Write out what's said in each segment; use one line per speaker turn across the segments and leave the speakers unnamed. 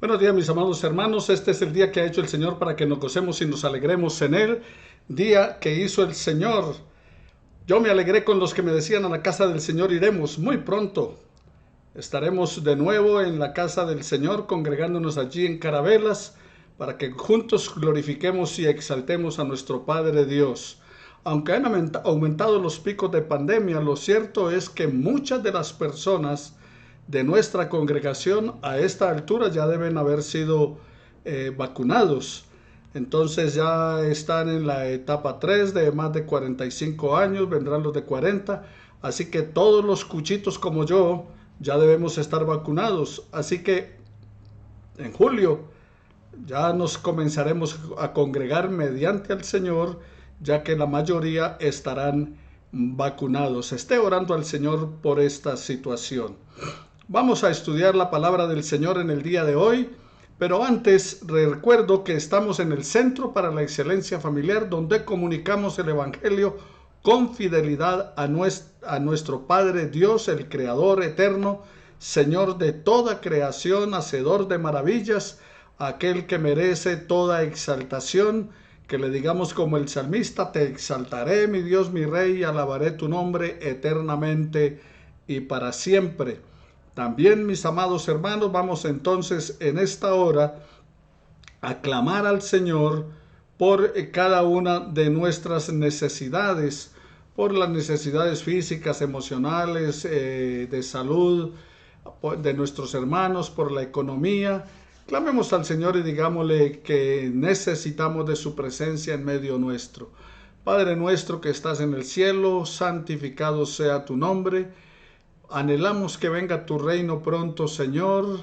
Buenos días, mis amados hermanos. Este es el día que ha hecho el Señor para que nos gocemos y nos alegremos en él. Día que hizo el Señor. Yo me alegré con los que me decían: a la casa del Señor iremos. Muy pronto estaremos de nuevo en la casa del Señor, congregándonos allí en Carabelas, para que juntos glorifiquemos y exaltemos a nuestro Padre Dios. Aunque han aumentado los picos de pandemia, lo cierto es que muchas de las personas de nuestra congregación a esta altura ya deben haber sido vacunados. Entonces ya están en la etapa 3 de más de 45 años, vendrán los de 40. Así que todos los cuchitos como yo ya debemos estar vacunados. Así que en julio ya nos comenzaremos a congregar mediante el Señor, ya que la mayoría estarán vacunados. Esté orando al Señor por esta situación. Vamos a estudiar la palabra del Señor en el día de hoy, pero antes recuerdo que estamos en el Centro para la Excelencia Familiar, donde comunicamos el Evangelio con fidelidad a nuestro Padre Dios, el Creador eterno, Señor de toda creación, hacedor de maravillas, aquel que merece toda exaltación, que le digamos como el salmista: te exaltaré, mi Dios, mi Rey, y alabaré tu nombre eternamente y para siempre. También, mis amados hermanos, vamos entonces en esta hora a clamar al Señor por cada una de nuestras necesidades, por las necesidades físicas, emocionales, de salud, de nuestros hermanos, por la economía. Clamemos al Señor y digámosle que necesitamos de su presencia en medio nuestro. Padre nuestro que estás en el cielo, santificado sea tu nombre. Anhelamos que venga tu reino pronto, Señor,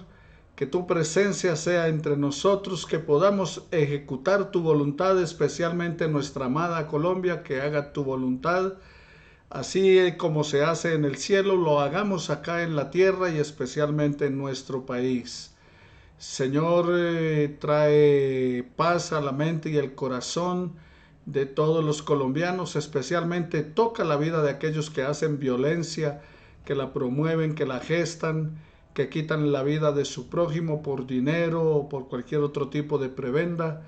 que tu presencia sea entre nosotros, que podamos ejecutar tu voluntad, especialmente en nuestra amada Colombia, que haga tu voluntad, así como se hace en el cielo, lo hagamos acá en la tierra y especialmente en nuestro país. Señor, trae paz a la mente y el corazón de todos los colombianos, especialmente toca la vida de aquellos que hacen violencia, que la promueven, que la gestan, que quitan la vida de su prójimo por dinero o por cualquier otro tipo de prebenda.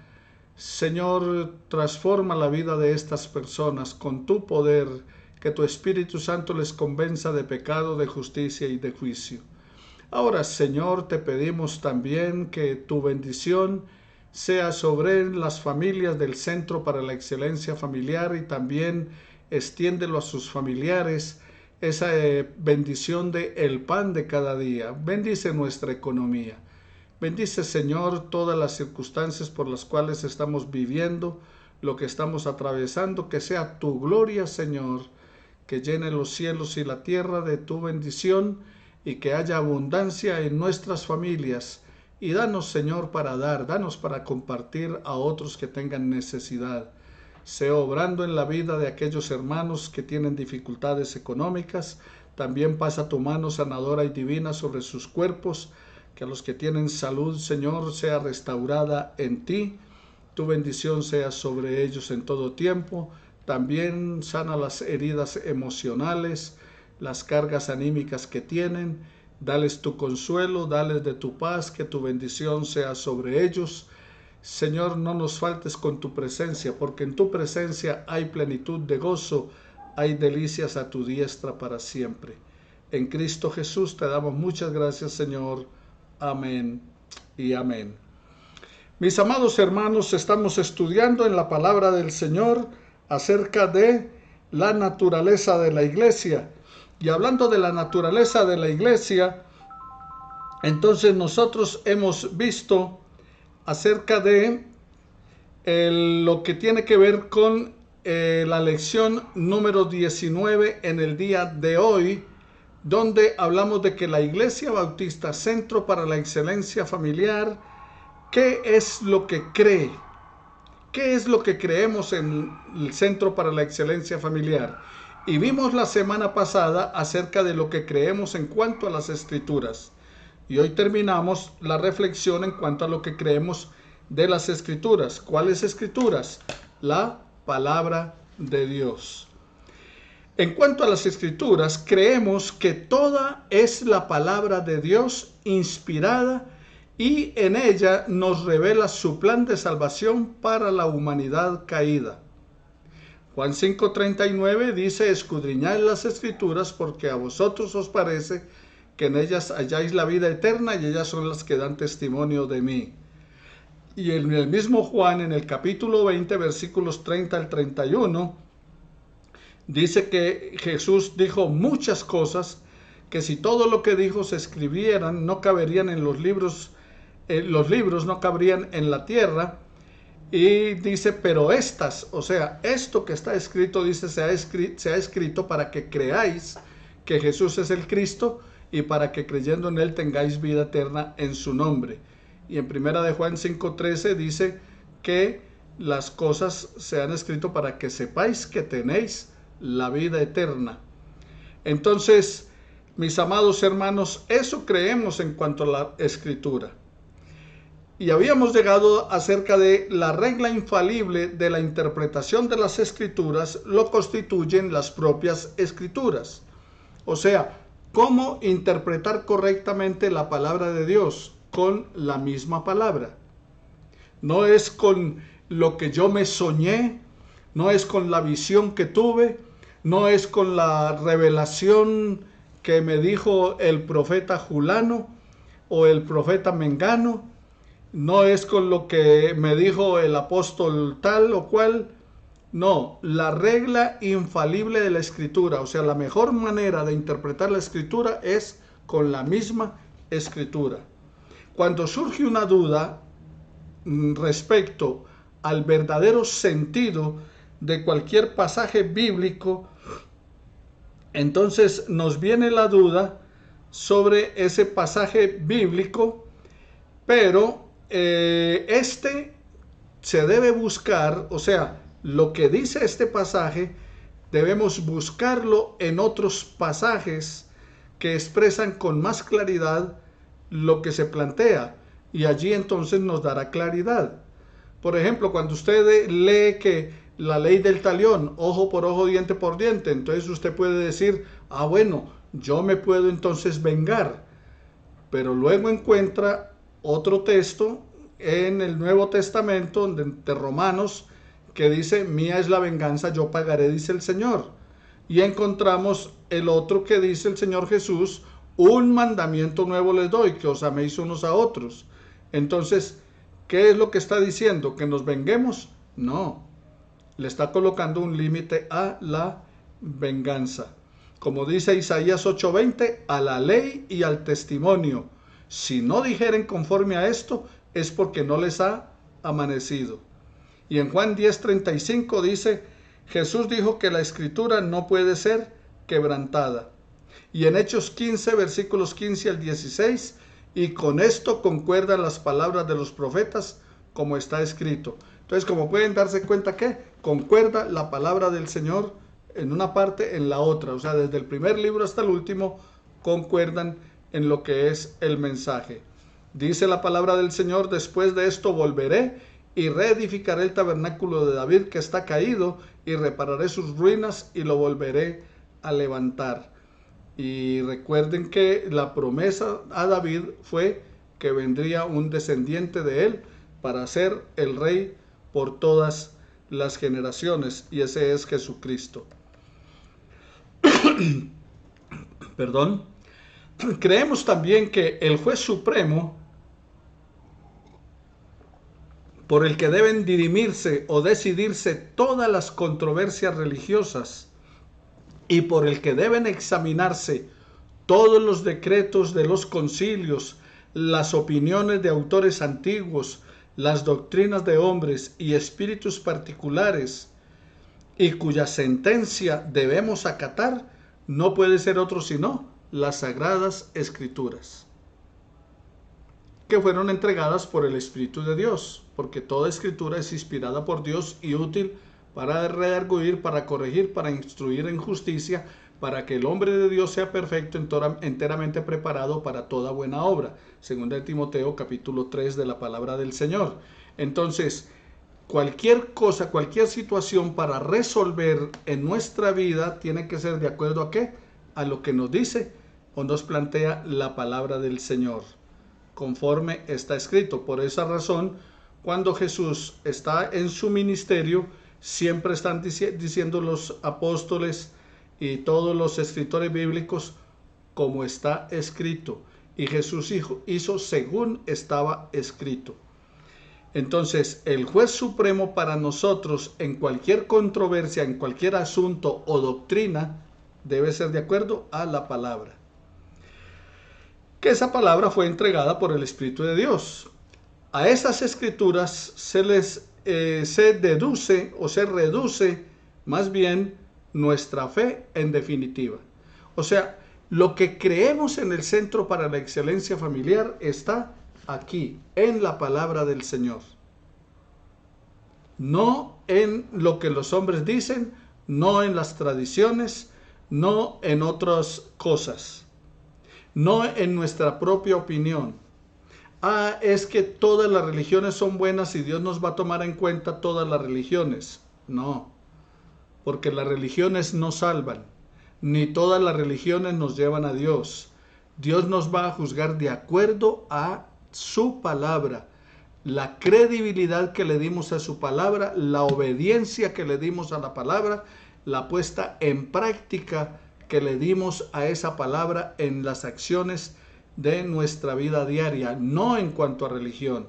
Señor, transforma la vida de estas personas con tu poder, que tu Espíritu Santo les convenza de pecado, de justicia y de juicio. Ahora, Señor, te pedimos también que tu bendición sea sobre las familias del Centro para la Excelencia Familiar, y también extiéndelo a sus familiares, esa bendición de el pan de cada día. Bendice nuestra economía. Bendice, Señor, todas las circunstancias por las cuales estamos viviendo, lo que estamos atravesando, que sea tu gloria, Señor, que llene los cielos y la tierra de tu bendición, y que haya abundancia en nuestras familias. Y danos, Señor, para dar, danos para compartir a otros que tengan necesidad. Sea obrando en la vida de aquellos hermanos que tienen dificultades económicas. También pasa tu mano sanadora y divina sobre sus cuerpos, que a los que tienen salud, Señor, sea restaurada en ti. Tu bendición sea sobre ellos en todo tiempo. También sana las heridas emocionales, las cargas anímicas que tienen. Dales tu consuelo, dales de tu paz, que tu bendición sea sobre ellos. Señor, no nos faltes con tu presencia, porque en tu presencia hay plenitud de gozo, hay delicias a tu diestra para siempre. En Cristo Jesús te damos muchas gracias, Señor. Amén y amén. Mis amados hermanos, estamos estudiando en la palabra del Señor acerca de la naturaleza de la iglesia. Y hablando de la naturaleza de la iglesia, entonces nosotros hemos visto acerca de lo que tiene que ver con la lección número 19 en el día de hoy, donde hablamos de que la Iglesia Bautista Centro para la Excelencia Familiar, ¿qué es lo que cree? ¿Qué es lo que creemos en el Centro para la Excelencia Familiar? Y vimos la semana pasada acerca de lo que creemos en cuanto a las Escrituras. Y hoy terminamos la reflexión en cuanto a lo que creemos de las Escrituras. ¿Cuáles Escrituras? La palabra de Dios. En cuanto a las Escrituras, creemos que toda es la palabra de Dios inspirada y en ella nos revela su plan de salvación para la humanidad caída. Juan 5:39 dice: escudriñad las escrituras porque a vosotros os parece que en ellas halláis la vida eterna y ellas son las que dan testimonio de mí. Y en el mismo Juan, en el capítulo 20, versículos 30 al 31, dice que Jesús dijo muchas cosas que si todo lo que dijo se escribieran no caberían en los libros no cabrían en la tierra. Y dice, pero estas, o sea, esto que está escrito, dice, se ha escrito para que creáis que Jesús es el Cristo y para que creyendo en él tengáis vida eterna en su nombre. Y en primera de Juan 5:13 dice que las cosas se han escrito para que sepáis que tenéis la vida eterna. Entonces, mis amados hermanos, eso creemos en cuanto a la escritura. Y habíamos llegado acerca de la regla infalible de la interpretación de las escrituras, lo constituyen las propias escrituras. O sea, cómo interpretar correctamente la palabra de Dios con la misma palabra. No es con lo que yo me soñé, no es con la visión que tuve, no es con la revelación que me dijo el profeta Julano o el profeta Mengano, no es con lo que me dijo el apóstol tal o cual. No, la regla infalible de la escritura, o sea, la mejor manera de interpretar la escritura es con la misma escritura. Cuando surge una duda respecto al verdadero sentido de cualquier pasaje bíblico, entonces nos viene la duda sobre ese pasaje bíblico, pero este se debe buscar, o sea, lo que dice este pasaje, debemos buscarlo en otros pasajes que expresan con más claridad lo que se plantea, y allí entonces nos dará claridad. Por ejemplo, cuando usted lee que la ley del talión, ojo por ojo, diente por diente, entonces usted puede decir, ah, bueno, yo me puedo entonces vengar, pero luego encuentra otro texto en el Nuevo Testamento de Romanos que dice, mía es la venganza, yo pagaré, dice el Señor. Y encontramos el otro que dice el Señor Jesús, un mandamiento nuevo les doy, que os améis unos a otros. Entonces, ¿qué es lo que está diciendo? ¿Que nos venguemos? No, le está colocando un límite a la venganza. Como dice Isaías 8:20, a la ley y al testimonio. Si no dijeren conforme a esto, es porque no les ha amanecido. Y en Juan 10:35 dice, Jesús dijo que la escritura no puede ser quebrantada. Y en Hechos 15, versículos 15 al 16, y con esto concuerdan las palabras de los profetas, como está escrito. Entonces, como pueden darse cuenta que concuerda la palabra del Señor en una parte, en la otra. O sea, desde el primer libro hasta el último, concuerdan en lo que es el mensaje. Dice la palabra del Señor, después de esto volveré y reedificaré el tabernáculo de David que está caído y repararé sus ruinas y lo volveré a levantar. Y recuerden que la promesa a David fue que vendría un descendiente de él para ser el rey por todas las generaciones, y ese es Jesucristo. Perdón. Creemos también que el juez supremo por el que deben dirimirse o decidirse todas las controversias religiosas y por el que deben examinarse todos los decretos de los concilios, las opiniones de autores antiguos, las doctrinas de hombres y espíritus particulares, y cuya sentencia debemos acatar, no puede ser otro sino las Sagradas Escrituras, que fueron entregadas por el Espíritu de Dios, porque toda escritura es inspirada por Dios y útil para redarguir, para corregir, para instruir en justicia, para que el hombre de Dios sea perfecto, enteramente preparado para toda buena obra. Según de Timoteo, capítulo 3 de la palabra del Señor. Entonces, cualquier cosa, cualquier situación para resolver en nuestra vida tiene que ser de acuerdo a ¿qué? A lo que nos dice o nos plantea la palabra del Señor. conforme está escrito. Por esa razón, cuando Jesús está en su ministerio, siempre están diciendo los apóstoles y todos los escritores bíblicos como está escrito. Y Jesús hizo según estaba escrito. Entonces, el juez supremo para nosotros en cualquier controversia, en cualquier asunto o doctrina, debe ser de acuerdo a la palabra. Que esa palabra fue entregada por el Espíritu de Dios. A esas escrituras se deduce o se reduce más bien nuestra fe en definitiva. O sea, lo que creemos en el Centro para la Excelencia Familiar está aquí, en la palabra del Señor. No en lo que los hombres dicen, no en las tradiciones, no en otras cosas, no en nuestra propia opinión. Es que todas las religiones son buenas y Dios nos va a tomar en cuenta todas las religiones. No, porque las religiones no salvan, ni todas las religiones nos llevan a Dios. Dios nos va a juzgar de acuerdo a su palabra, la credibilidad que le dimos a su palabra, la obediencia que le dimos a la palabra, la puesta en práctica que le dimos a esa palabra en las acciones de nuestra vida diaria, no en cuanto a religión,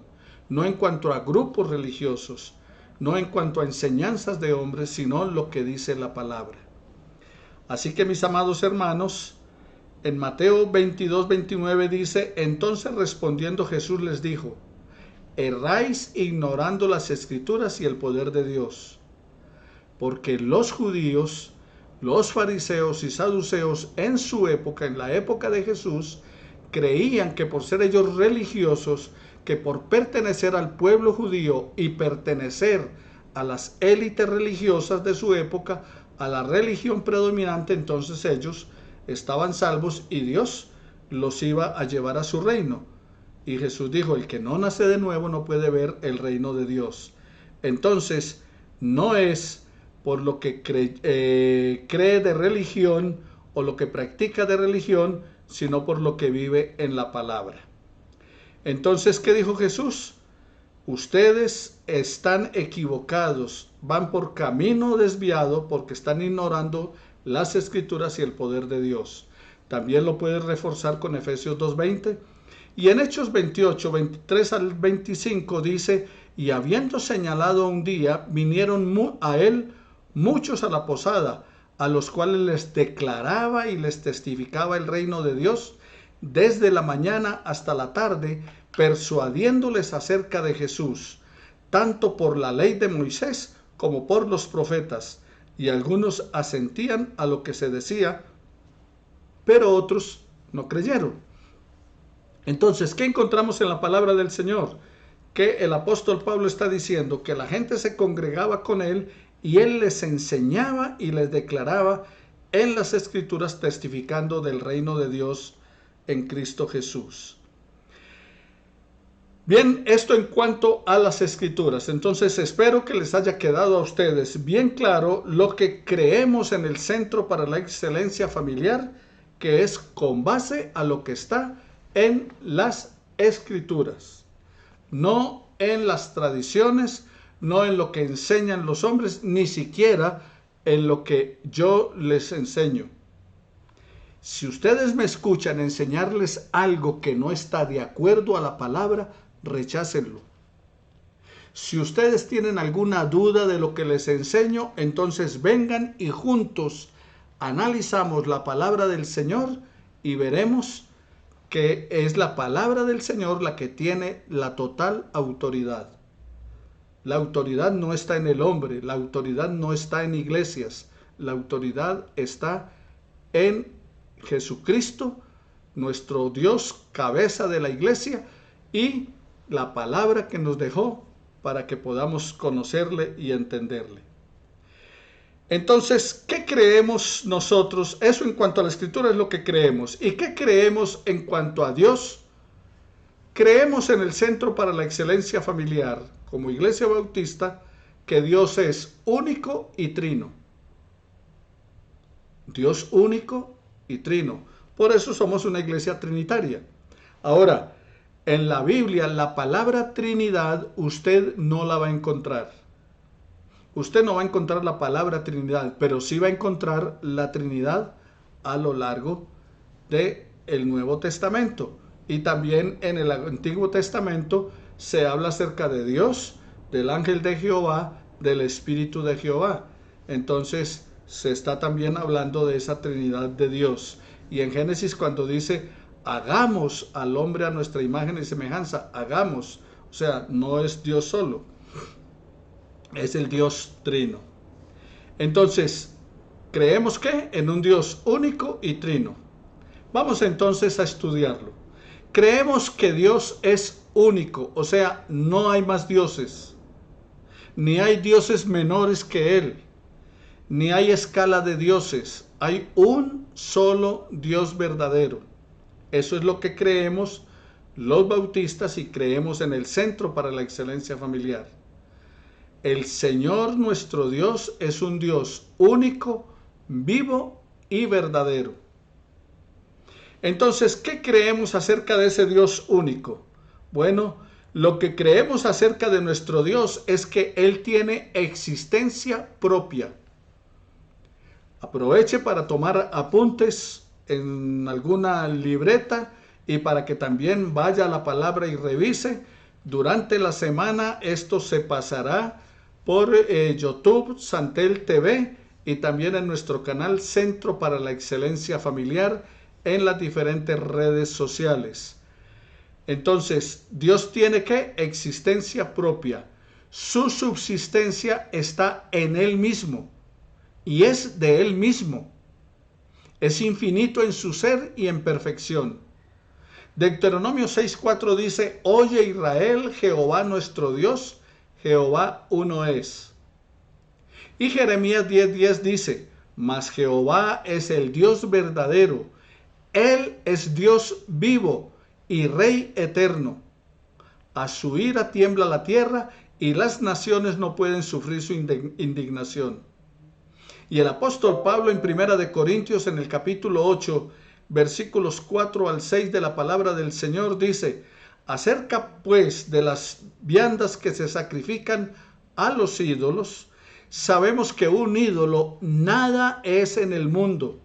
no en cuanto a grupos religiosos, no en cuanto a enseñanzas de hombres, sino lo que dice la palabra. Así que, mis amados hermanos, en Mateo 22:29 dice: entonces respondiendo Jesús les dijo: erráis ignorando las escrituras y el poder de Dios, porque los judíos, los fariseos y saduceos en su época, en la época de Jesús, creían que por ser ellos religiosos, que por pertenecer al pueblo judío y pertenecer a las élites religiosas de su época, a la religión predominante, entonces ellos estaban salvos y Dios los iba a llevar a su reino. Y Jesús dijo: el que no nace de nuevo no puede ver el reino de Dios. Entonces, no es por lo que cree de religión o lo que practica de religión, sino por lo que vive en la palabra. Entonces, ¿qué dijo Jesús? Ustedes están equivocados, van por camino desviado porque están ignorando las escrituras y el poder de Dios. También lo puedes reforzar con Efesios 2:20. Y en Hechos 28, 23 al 25 dice: y habiendo señalado un día, vinieron a él muchos a la posada, a los cuales les declaraba y les testificaba el reino de Dios desde la mañana hasta la tarde, persuadiéndoles acerca de Jesús, tanto por la ley de Moisés como por los profetas. Y algunos asentían a lo que se decía, pero otros no creyeron. Entonces, ¿qué encontramos en la palabra del Señor? Que el apóstol Pablo está diciendo que la gente se congregaba con él y él les enseñaba y les declaraba en las escrituras, testificando del reino de Dios en Cristo Jesús. Bien, esto en cuanto a las escrituras. Entonces, espero que les haya quedado a ustedes bien claro lo que creemos en el Centro para la Excelencia Familiar, que es con base a lo que está en las escrituras, no en las tradiciones, no en lo que enseñan los hombres, ni siquiera en lo que yo les enseño. Si ustedes me escuchan enseñarles algo que no está de acuerdo a la palabra, rechácenlo. Si ustedes tienen alguna duda de lo que les enseño, entonces vengan y juntos analizamos la palabra del Señor y veremos que es la palabra del Señor la que tiene la total autoridad. La autoridad no está en el hombre, la autoridad no está en iglesias, la autoridad está en Jesucristo, nuestro Dios, cabeza de la iglesia, y la palabra que nos dejó para que podamos conocerle y entenderle. Entonces, ¿qué creemos nosotros? Eso en cuanto a la escritura es lo que creemos. ¿Y qué creemos en cuanto a Dios? Creemos en el Centro para la Excelencia Familiar, como Iglesia Bautista, que Dios es único y trino. Dios único y trino. Por eso somos una iglesia trinitaria. Ahora, En la Biblia, la palabra Trinidad usted no la va a encontrar. Usted no va a encontrar la palabra Trinidad, pero sí va a encontrar la Trinidad a lo largo del Nuevo Testamento. Y también en el Antiguo Testamento se habla acerca de Dios, del ángel de Jehová, del Espíritu de Jehová. Entonces se está también hablando de esa Trinidad de Dios. Y en Génesis, cuando dice hagamos al hombre a nuestra imagen y semejanza, hagamos, o sea, no es Dios solo, es el Dios trino. Entonces, creemos que en un Dios único y trino. Vamos entonces a estudiarlo. Creemos que Dios es único, o sea, no hay más dioses, ni hay dioses menores que Él, ni hay escala de dioses, hay un solo Dios verdadero. Eso es lo que creemos los bautistas y creemos en el Centro para la Excelencia Familiar. El Señor nuestro Dios es un Dios único, vivo y verdadero. Entonces, ¿qué creemos acerca de ese Dios único? Bueno, lo que creemos acerca de nuestro Dios es que Él tiene existencia propia. Aproveche para tomar apuntes en alguna libreta y para que también vaya a la palabra y revise. Durante la semana esto se pasará por YouTube, Santel TV y también en nuestro canal Centro para la Excelencia Familiar en las diferentes redes sociales. Entonces, Dios tiene ¿qué? Existencia propia. Su subsistencia está en Él mismo y es de Él mismo. Es infinito en su ser y en perfección. Deuteronomio 6:4 dice: Oye Israel, Jehová nuestro Dios, Jehová uno es. Y Jeremías 10:10 dice: Mas Jehová es el Dios verdadero, Él es Dios vivo y Rey eterno. A su ira tiembla la tierra y las naciones no pueden sufrir su indignación. Y el apóstol Pablo en 1 Corintios en el capítulo 8, versículos 4 al 6 de la palabra del Señor dice: acerca pues de las viandas que se sacrifican a los ídolos, sabemos que un ídolo nada es en el mundo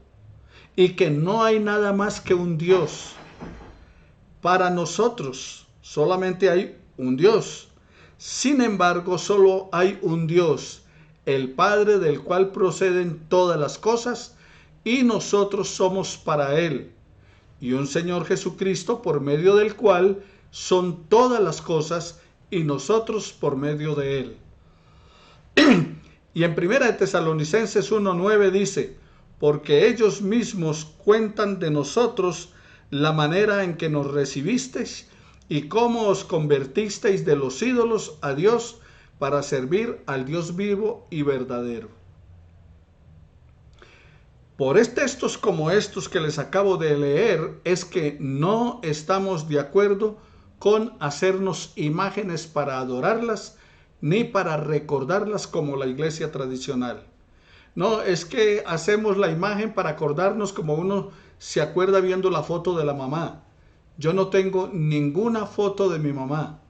y que no hay nada más que un Dios. Para nosotros solamente hay un Dios. Sin embargo, solo hay un Dios, el Padre, del cual proceden todas las cosas, y nosotros somos para Él, y un Señor Jesucristo, por medio del cual son todas las cosas, y nosotros por medio de Él. Y en 1 Tesalonicenses 1:9 dice: porque ellos mismos cuentan de nosotros la manera en que nos recibisteis y cómo os convertisteis de los ídolos a Dios para servir al Dios vivo y verdadero. Por textos como estos que les acabo de leer es que no estamos de acuerdo con hacernos imágenes para adorarlas ni para recordarlas como la iglesia tradicional. No, es que hacemos la imagen para acordarnos como uno se acuerda viendo la foto de la mamá. Yo no tengo ninguna foto de mi mamá.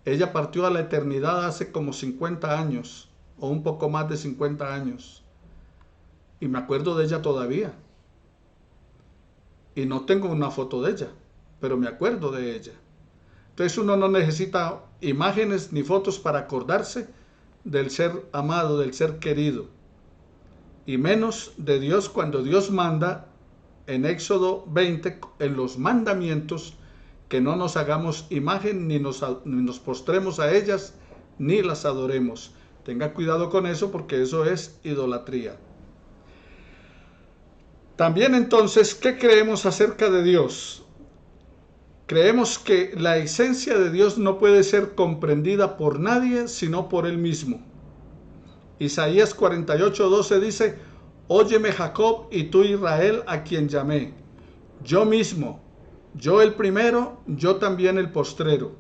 Ella partió a la eternidad hace como 50 años o un poco más de 50 años. Y me acuerdo de ella todavía. Y no tengo una foto de ella, pero me acuerdo de ella. Entonces uno no necesita imágenes ni fotos para acordarse del ser amado, del ser querido. Y menos de Dios cuando Dios manda en Éxodo 20, en los mandamientos, que no nos hagamos imagen ni nos postremos a ellas ni las adoremos. Tenga cuidado con eso porque eso es idolatría. También entonces, ¿qué creemos acerca de Dios? Creemos que la esencia de Dios no puede ser comprendida por nadie sino por Él mismo. Isaías 48:12 dice: óyeme Jacob y tú Israel, a quien llamé, yo mismo, yo el primero, yo también el postrero.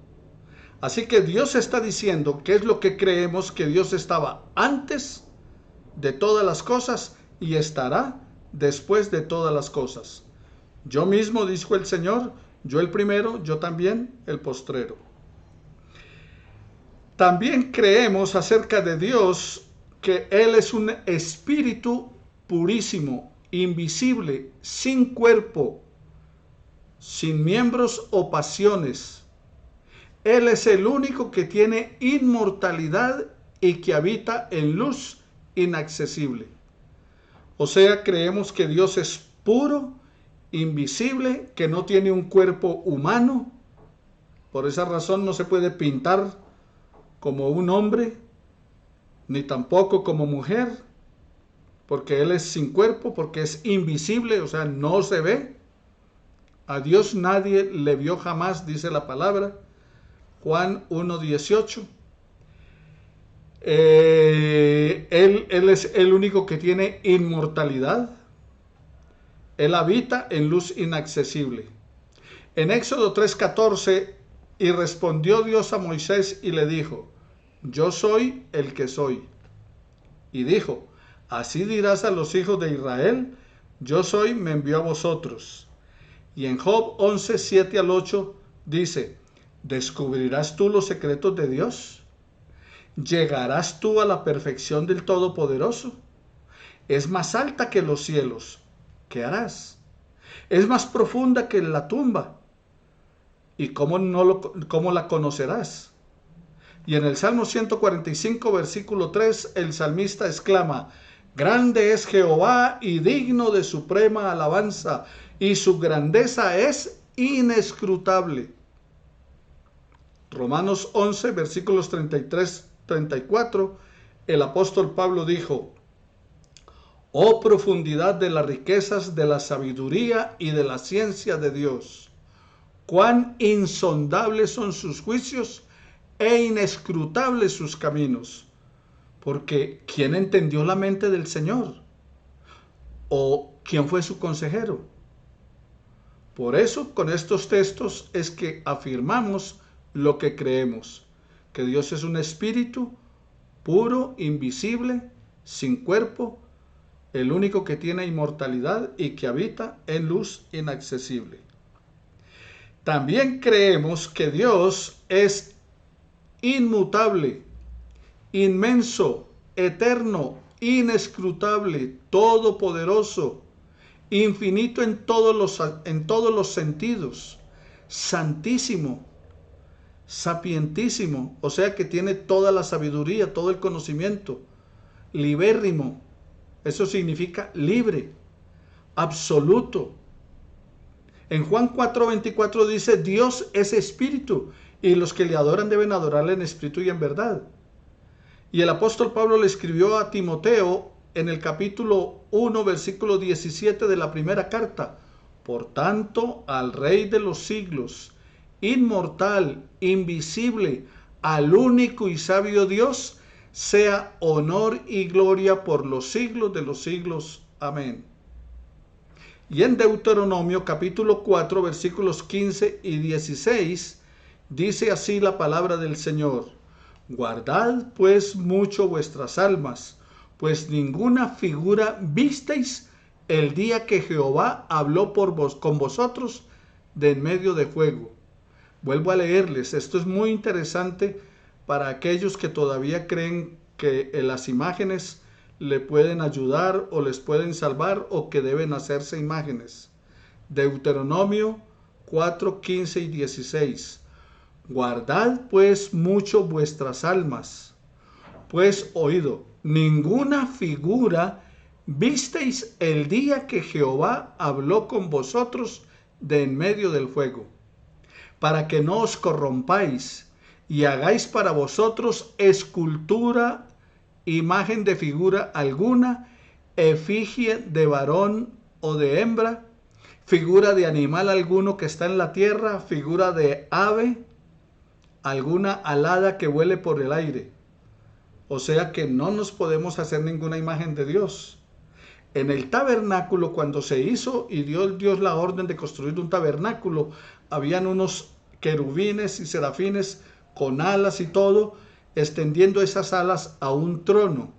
Así que Dios está diciendo qué es lo que creemos: que Dios estaba antes de todas las cosas y estará después de todas las cosas. Yo mismo, dijo el Señor, Yo el primero, yo también el postrero. También creemos acerca de Dios que Él es un espíritu purísimo, invisible, sin cuerpo, sin miembros o pasiones. Él es el único que tiene inmortalidad y que habita en luz inaccesible. O sea, creemos que Dios es puro, invisible, que no tiene un cuerpo humano. Por esa razón no se puede pintar como un hombre, ni tampoco como mujer, porque Él es sin cuerpo, porque es invisible, o sea, no se ve. A Dios nadie le vio jamás, dice la palabra, Juan 1:18. Él es el único que tiene inmortalidad. Él habita en luz inaccesible. En Éxodo 3:14, y respondió Dios a Moisés y le dijo, yo soy el que soy. Y dijo, así dirás a los hijos de Israel, yo soy, me envió a vosotros. Y en Job 11:7-8 dice, ¿descubrirás tú los secretos de Dios? ¿Llegarás tú a la perfección del Todopoderoso? Es más alta que los cielos. ¿Qué harás? Es más profunda que la tumba. ¿Y cómo la conocerás? Y en el Salmo 145, versículo 3, el salmista exclama, grande es Jehová y digno de suprema alabanza, y su grandeza es inescrutable. Romanos 11, versículos 33-34, el apóstol Pablo dijo, oh profundidad de las riquezas de la sabiduría y de la ciencia de Dios, cuán insondables son sus juicios e inescrutables sus caminos. Porque ¿quién entendió la mente del Señor? ¿O quién fue su consejero? Por eso, con estos textos es que afirmamos lo que creemos, que Dios es un espíritu puro, invisible, sin cuerpo, el único que tiene inmortalidad y que habita en luz inaccesible. También creemos que Dios es inmutable, inmenso, eterno, inescrutable, todopoderoso, infinito en todos los sentidos, santísimo, sapientísimo, o sea que tiene toda la sabiduría, todo el conocimiento, libérrimo, eso significa libre, absoluto. En Juan 4:24 dice, Dios es espíritu, y los que le adoran deben adorarle en espíritu y en verdad. Y el apóstol Pablo le escribió a Timoteo en el capítulo 1, versículo 17 de la primera carta, por tanto, al Rey de los siglos, inmortal, invisible, al único y sabio Dios, sea honor y gloria por los siglos de los siglos. Amén. Y en Deuteronomio capítulo 4, versículos 15 y 16, dice así la palabra del Señor. Guardad pues mucho vuestras almas, pues ninguna figura visteis el día que Jehová habló con vosotros de en medio de fuego. Vuelvo a leerles, esto es muy interesante para aquellos que todavía creen que las imágenes le pueden ayudar o les pueden salvar o que deben hacerse imágenes. Deuteronomio 4, 15 y 16. Guardad pues mucho vuestras almas, pues oído, ninguna figura visteis el día que Jehová habló con vosotros de en medio del fuego, para que no os corrompáis y hagáis para vosotros escultura, imagen de figura alguna, efigie de varón o de hembra, figura de animal alguno que está en la tierra, figura de ave, alguna alada que vuele por el aire. O sea que no nos podemos hacer ninguna imagen de Dios. En el tabernáculo, cuando se hizo y dio Dios la orden de construir un tabernáculo, habían unos querubines y serafines con alas y todo, extendiendo esas alas a un trono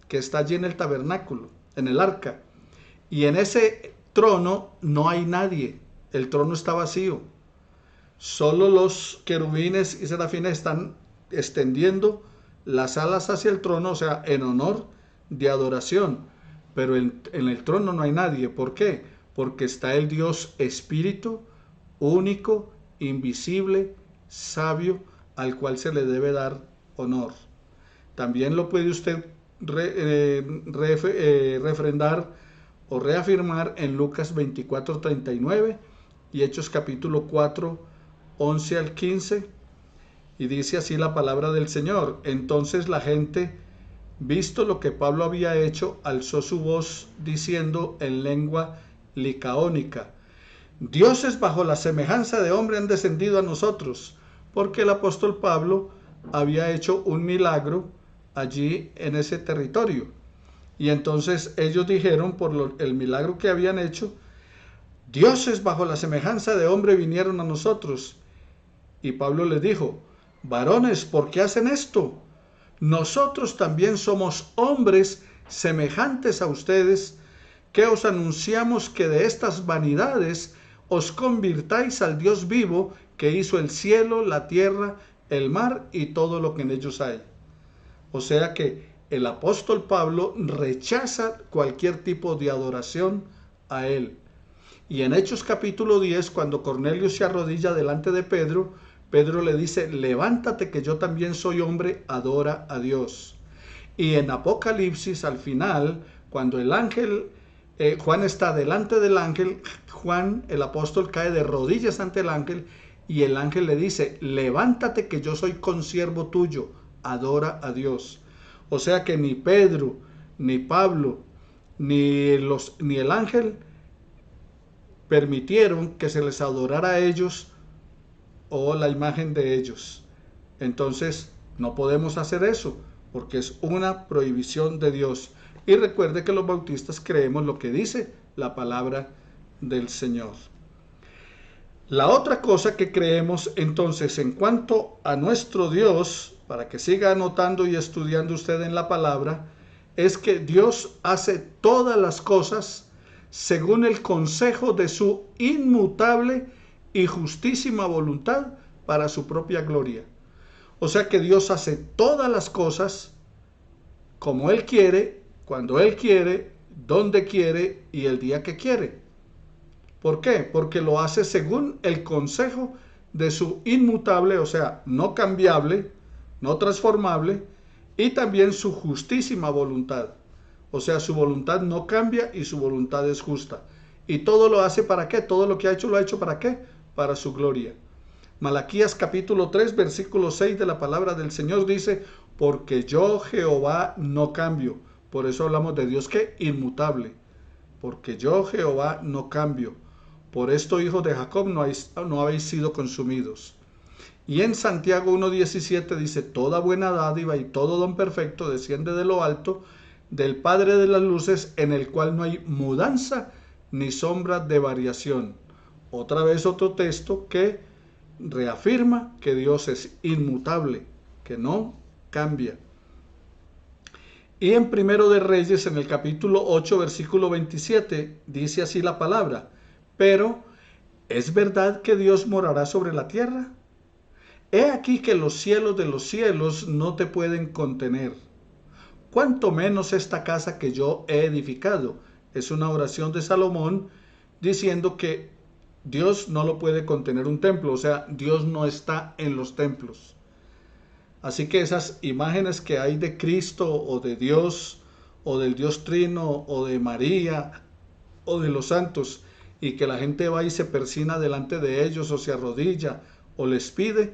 que está allí en el tabernáculo, en el arca. Y en ese trono no hay nadie. El trono está vacío. Solo los querubines y serafines están extendiendo las alas hacia el trono, o sea, en honor de adoración. Pero en el trono no hay nadie. ¿Por qué? Porque está el Dios Espíritu, único, invisible, sabio, al cual se le debe dar honor. También lo puede usted refrendar o reafirmar en Lucas 24:39 y Hechos capítulo 4, 11 al 15. Y dice así la palabra del Señor. Entonces la gente, visto lo que Pablo había hecho, alzó su voz diciendo en lengua licaónica: dioses bajo la semejanza de hombre han descendido a nosotros, porque el apóstol Pablo había hecho un milagro allí en ese territorio. Y entonces ellos dijeron por el milagro que habían hecho: dioses bajo la semejanza de hombre vinieron a nosotros. Y Pablo les dijo: varones, ¿por qué hacen esto? Nosotros también somos hombres semejantes a ustedes, que os anunciamos que de estas vanidades os convirtáis al Dios vivo, que hizo el cielo, la tierra, el mar y todo lo que en ellos hay. O sea que el apóstol Pablo rechaza cualquier tipo de adoración a él. Y en Hechos capítulo 10, cuando Cornelio se arrodilla delante de Pedro, Pedro le dice: levántate, que yo también soy hombre, adora a Dios. Y en Apocalipsis, al final, cuando el ángel, Juan está delante del ángel, Juan, el apóstol, cae de rodillas ante el ángel, y el ángel le dice: levántate, que yo soy consiervo tuyo, adora a Dios. O sea que ni Pedro, ni Pablo, ni el ángel permitieron que se les adorara a ellos o la imagen de ellos. Entonces no podemos hacer eso, porque es una prohibición de Dios. Y recuerde que los bautistas creemos lo que dice la palabra del Señor. La otra cosa que creemos entonces en cuanto a nuestro Dios, para que siga anotando y estudiando usted en la palabra, es que Dios hace todas las cosas según el consejo de su inmutable y justísima voluntad para su propia gloria. O sea que Dios hace todas las cosas como Él quiere, cuando Él quiere, donde quiere y el día que quiere. ¿Por qué? Porque lo hace según el consejo de su inmutable, o sea, no cambiable, no transformable, y también su justísima voluntad. O sea, su voluntad no cambia y su voluntad es justa. Y todo lo hace ¿para qué? Todo lo que ha hecho lo ha hecho ¿para qué? Para su gloria. Malaquías capítulo 3, versículo 6 de la palabra del Señor dice: porque yo Jehová no cambio. Por eso hablamos de Dios que inmutable. Porque yo Jehová no cambio. Por esto, hijos de Jacob, no habéis sido consumidos. Y en Santiago 1:17 dice: toda buena dádiva y todo don perfecto desciende de lo alto, del Padre de las luces, en el cual no hay mudanza ni sombra de variación. Otra vez otro texto que reafirma que Dios es inmutable, que no cambia. Y en Primero de Reyes, en el capítulo 8, versículo 27, dice así la palabra: pero, ¿es verdad que Dios morará sobre la tierra? He aquí que los cielos de los cielos no te pueden contener, cuanto menos esta casa que yo he edificado. Es una oración de Salomón diciendo que Dios no lo puede contener un templo, o sea, Dios no está en los templos. Así que esas imágenes que hay de Cristo o de Dios o del Dios Trino o de María o de los santos, y que la gente va y se persina delante de ellos o se arrodilla o les pide,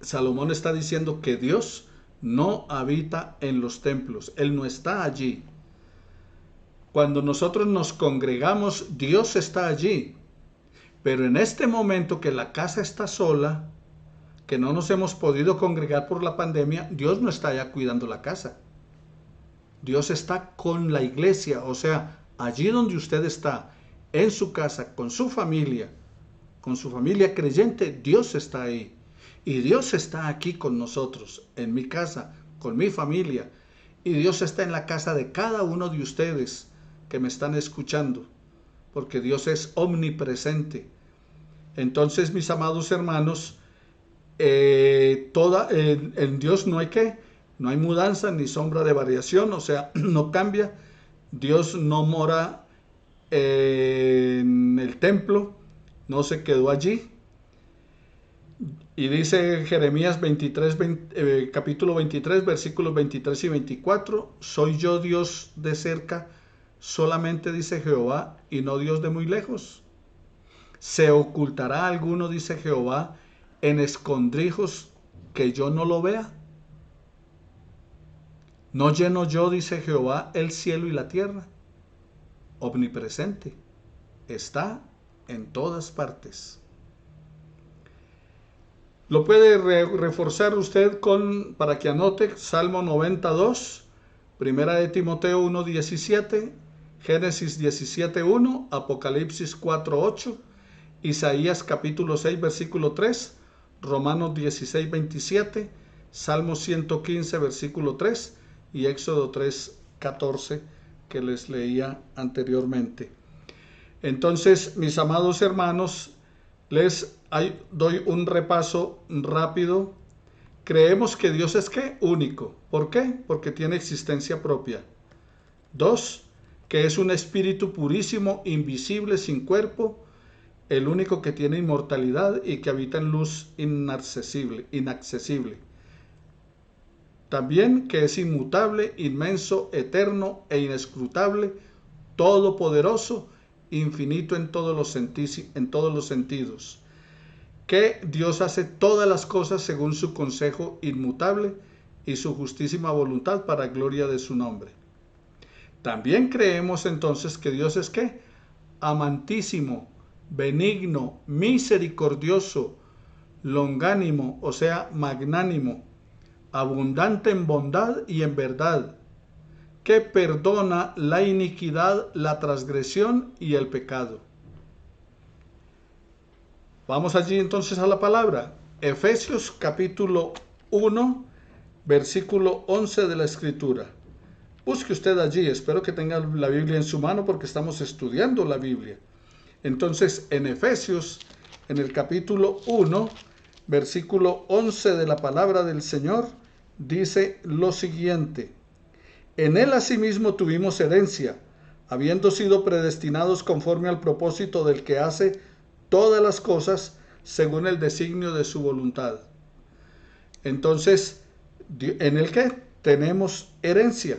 Salomón está diciendo que Dios no habita en los templos, Él no está allí. Cuando nosotros nos congregamos, Dios está allí. Pero en este momento que la casa está sola, que no nos hemos podido congregar por la pandemia, Dios no está allá cuidando la casa. Dios está con la iglesia, o sea, allí donde usted está, en su casa, con su familia creyente, Dios está ahí. Y Dios está aquí con nosotros, en mi casa, con mi familia. Y Dios está en la casa de cada uno de ustedes que me están escuchando. porque Dios es omnipresente. Entonces, mis amados hermanos, en Dios no hay no hay mudanza ni sombra de variación, o sea, no cambia. Dios no mora en el templo, no se quedó allí. Y dice Jeremías 23, capítulo 23, versículos 23 y 24, soy yo Dios de cerca, solamente dice Jehová, y no Dios de muy lejos. ¿Se ocultará alguno, dice Jehová, en escondrijos que yo no lo vea? ¿No lleno yo, dice Jehová, el cielo y la tierra? Omnipresente, está en todas partes. Lo puede reforzar usted para que anote Salmo 92, Primera de Timoteo 1:17, Génesis 17:1, Apocalipsis 4:8, Isaías capítulo 6 versículo 3, Romanos 16:27, Salmo 115 versículo 3 y Éxodo 3:14 que les leía anteriormente. Entonces, mis amados hermanos, les doy un repaso rápido. Creemos que Dios es ¿qué? Único. ¿Por qué? Porque tiene existencia propia. 2, que es un espíritu purísimo, invisible, sin cuerpo, el único que tiene inmortalidad y que habita en luz inaccesible. También que es inmutable, inmenso, eterno e inescrutable, todopoderoso, infinito en todos los sentidos. Que Dios hace todas las cosas según su consejo inmutable y su justísima voluntad para gloria de su nombre. También creemos entonces que Dios es ¿qué? Amantísimo, benigno, misericordioso, longánimo, o sea, magnánimo, abundante en bondad y en verdad, que perdona la iniquidad, la transgresión y el pecado. Vamos allí entonces a la palabra. Efesios capítulo 1, versículo 11 de la Escritura. Busque usted allí, espero que tenga la Biblia en su mano porque estamos estudiando la Biblia. Entonces, en Efesios, en el capítulo 1, versículo 11 de la palabra del Señor, dice lo siguiente: en él asimismo tuvimos herencia, habiendo sido predestinados conforme al propósito del que hace todas las cosas según el designio de su voluntad. Entonces, ¿en el qué? Tenemos herencia,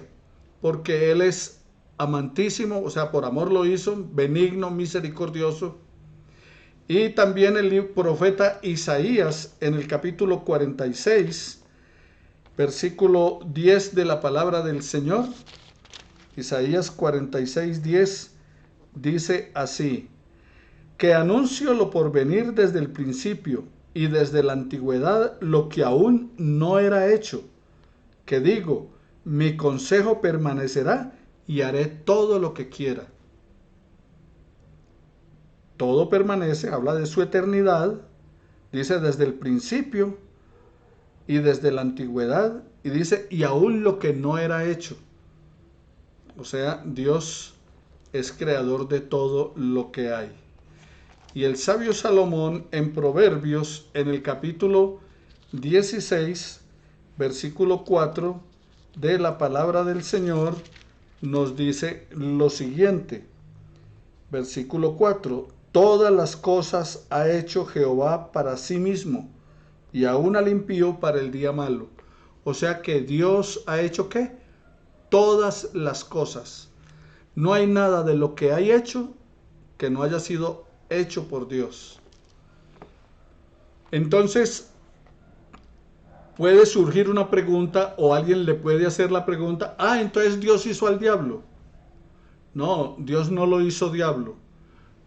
porque Él es amantísimo, o sea, por amor lo hizo, benigno, misericordioso. Y también el profeta Isaías, en el capítulo 46, versículo 10 de la palabra del Señor, Isaías 46:10, dice así: que anuncio lo por venir desde el principio y desde la antigüedad lo que aún no era hecho, que digo, mi consejo permanecerá y haré todo lo que quiera. Todo permanece, habla de su eternidad, dice desde el principio y desde la antigüedad, y dice, y aún lo que no era hecho. O sea, Dios es creador de todo lo que hay. Y el sabio Salomón en Proverbios, en el capítulo 16, versículo 4 de la palabra del Señor, nos dice lo siguiente. Versículo 4: todas las cosas ha hecho Jehová para sí mismo, y aún al impío para el día malo. O sea que Dios ha hecho ¿qué? Todas las cosas. No hay nada de lo que hay hecho que no haya sido hecho por Dios. Entonces, puede surgir una pregunta o alguien le puede hacer la pregunta: entonces Dios hizo al diablo. No, Dios no lo hizo diablo.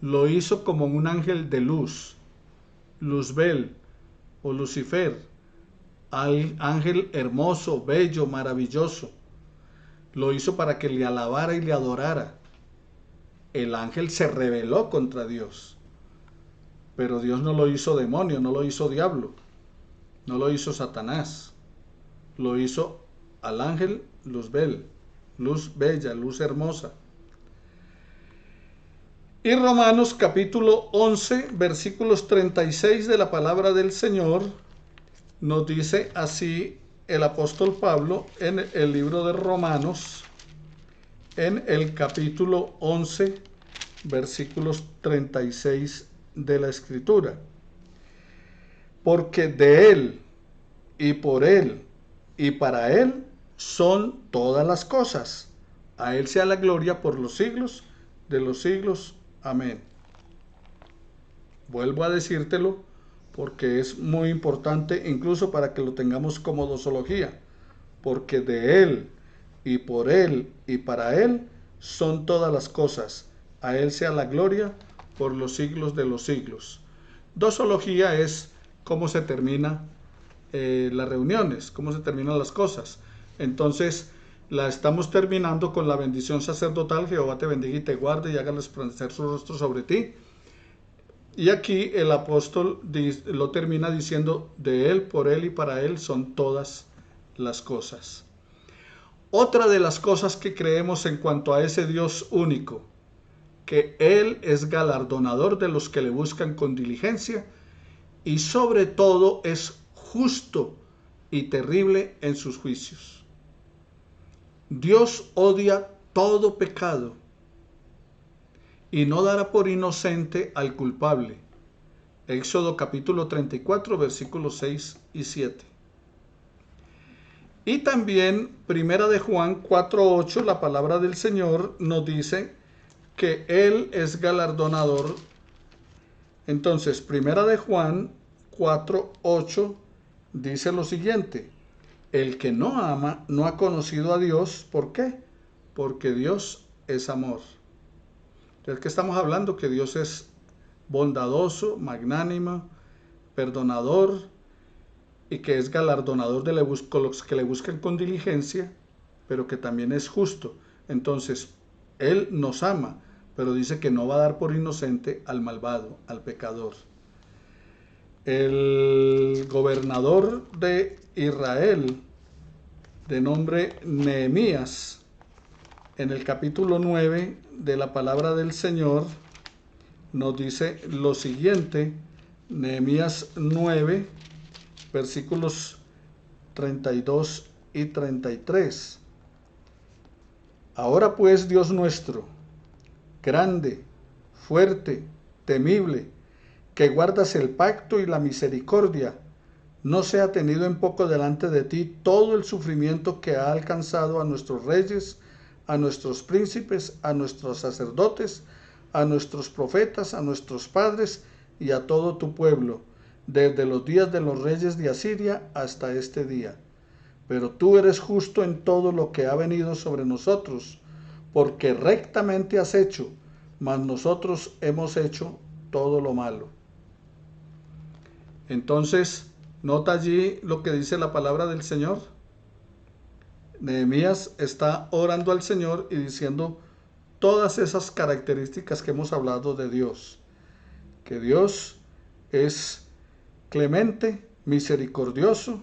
Lo hizo como un ángel de luz, Luzbel o Lucifer, ángel hermoso, bello, maravilloso. Lo hizo para que le alabara y le adorara. El ángel se rebeló contra Dios, pero Dios no lo hizo demonio, no lo hizo diablo, no lo hizo Satanás, lo hizo al ángel Luzbel, luz bella, luz hermosa. Y Romanos capítulo 11, versículos 36 de la palabra del Señor, nos dice así el apóstol Pablo en el libro de Romanos, en el capítulo 11, versículos 36 de la Escritura. Porque de Él, y por Él, y para Él son todas las cosas. A Él sea la gloria por los siglos de los siglos. Amén. Vuelvo a decírtelo porque es muy importante, incluso para que lo tengamos como dosología. Porque de Él, y por Él, y para Él son todas las cosas. A Él sea la gloria por los siglos de los siglos. Dosología es cómo se termina las reuniones, cómo se terminan las cosas. Entonces, la estamos terminando con la bendición sacerdotal. Jehová te bendiga y te guarde y haga resplandecer su rostro sobre ti. Y aquí el apóstol lo termina diciendo, de Él, por Él y para Él son todas las cosas. Otra de las cosas que creemos en cuanto a ese Dios único, que Él es galardonador de los que le buscan con diligencia y sobre todo es justo y terrible en sus juicios. Dios odia todo pecado y no dará por inocente al culpable. Éxodo capítulo 34, versículos 6 y 7. Y también Primera de Juan 4:8, la palabra del Señor nos dice que Él es galardonador. Entonces, Primera de Juan 4:8 dice lo siguiente: el que no ama no ha conocido a Dios. ¿Por qué? Porque Dios es amor. Entonces, ¿qué estamos hablando? Que Dios es bondadoso, magnánimo, perdonador, y que es galardonador de los que le buscan con diligencia, pero que también es justo. Entonces, Él nos ama, pero dice que no va a dar por inocente al malvado, al pecador. El gobernador de Israel, de nombre Nehemías, en el capítulo 9 de la palabra del Señor, nos dice lo siguiente. Nehemías 9, versículos 32 y 33. Ahora pues, Dios nuestro, grande, fuerte, temible, que guardas el pacto y la misericordia, no sea tenido en poco delante de ti todo el sufrimiento que ha alcanzado a nuestros reyes, a nuestros príncipes, a nuestros sacerdotes, a nuestros profetas, a nuestros padres y a todo tu pueblo, desde los días de los reyes de Asiria hasta este día. Pero tú eres justo en todo lo que ha venido sobre nosotros, porque rectamente has hecho, mas nosotros hemos hecho todo lo malo. Entonces, nota allí lo que dice la palabra del Señor. Nehemías está orando al Señor y diciendo todas esas características que hemos hablado de Dios. Que Dios es clemente, misericordioso,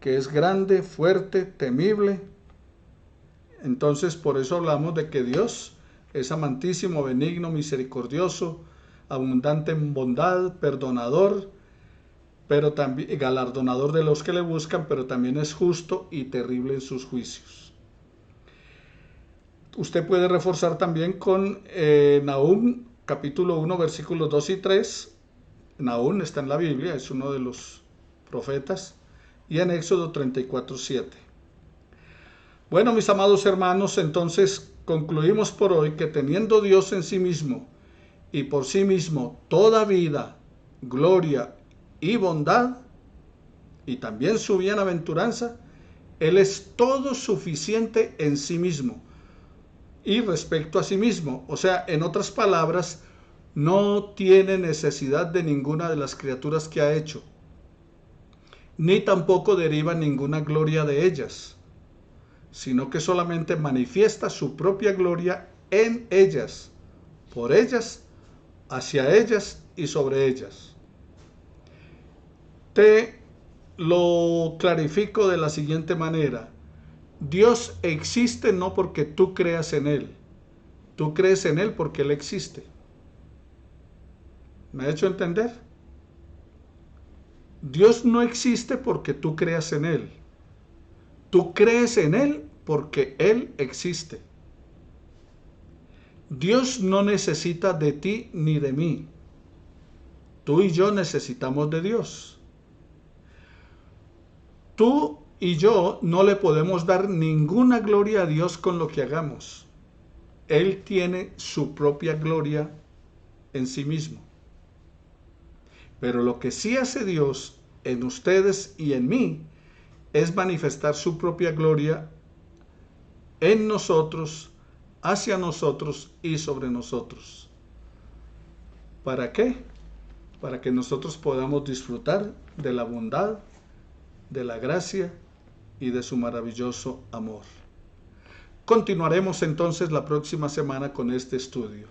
que es grande, fuerte, temible. Entonces, por eso hablamos de que Dios es amantísimo, benigno, misericordioso, abundante en bondad, perdonador, pero también galardonador de los que le buscan, pero también es justo y terrible en sus juicios. Usted puede reforzar también con Nahum, capítulo 1, versículos 2 y 3. Nahum está en la Biblia, es uno de los profetas, y en Éxodo 34, 7. Bueno, mis amados hermanos, entonces concluimos por hoy que teniendo Dios en sí mismo y por sí mismo toda vida, gloria y bondad, y también su bienaventuranza, Él es todo suficiente en sí mismo y respecto a sí mismo. O sea, en otras palabras, no tiene necesidad de ninguna de las criaturas que ha hecho, ni tampoco deriva ninguna gloria de ellas, sino que solamente manifiesta su propia gloria en ellas, por ellas, hacia ellas y sobre ellas. Te lo clarifico de la siguiente manera. Dios existe no porque tú creas en Él. Tú crees en Él porque Él existe. ¿Me he hecho entender? Dios no existe porque tú creas en Él. Tú crees en Él porque Él existe. Dios no necesita de ti ni de mí. Tú y yo necesitamos de Dios. Tú y yo no le podemos dar ninguna gloria a Dios con lo que hagamos. Él tiene su propia gloria en sí mismo. Pero lo que sí hace Dios en ustedes y en mí es manifestar su propia gloria en nosotros, hacia nosotros y sobre nosotros. ¿Para qué? Para que nosotros podamos disfrutar de la bondad, de la gracia y de su maravilloso amor. Continuaremos entonces la próxima semana con este estudio.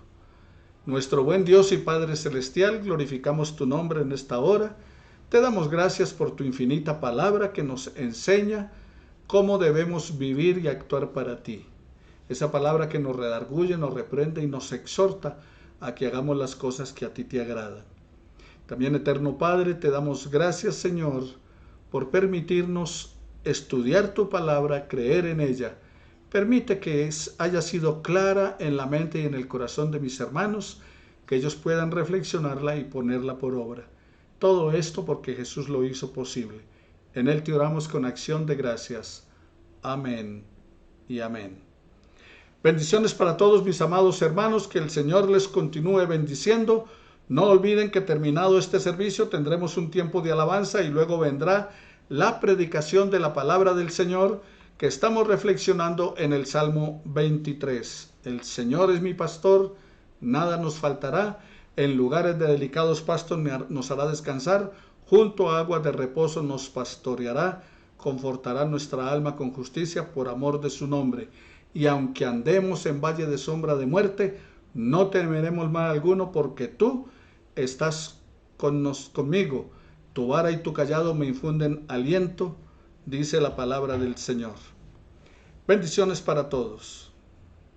Nuestro buen Dios y Padre Celestial, glorificamos tu nombre en esta hora. Te damos gracias por tu infinita palabra que nos enseña cómo debemos vivir y actuar para ti. Esa palabra que nos redarguye, nos reprende y nos exhorta a que hagamos las cosas que a ti te agradan. También, eterno Padre, te damos gracias, Señor, por permitirnos estudiar tu palabra, creer en ella. Permite que haya sido clara en la mente y en el corazón de mis hermanos, que ellos puedan reflexionarla y ponerla por obra. Todo esto porque Jesús lo hizo posible. En Él te oramos con acción de gracias. Amén y amén. Bendiciones para todos mis amados hermanos, que el Señor les continúe bendiciendo. No olviden que terminado este servicio tendremos un tiempo de alabanza y luego vendrá la predicación de la palabra del Señor, que estamos reflexionando en el Salmo 23. El Señor es mi pastor, nada nos faltará. En lugares de delicados pastos nos hará descansar, junto a aguas de reposo nos pastoreará, confortará nuestra alma con justicia por amor de su nombre. Y aunque andemos en valle de sombra de muerte, no temeremos mal alguno, porque tú estás conmigo. Tu vara y tu cayado me infunden aliento, dice la palabra del Señor. Bendiciones para todos.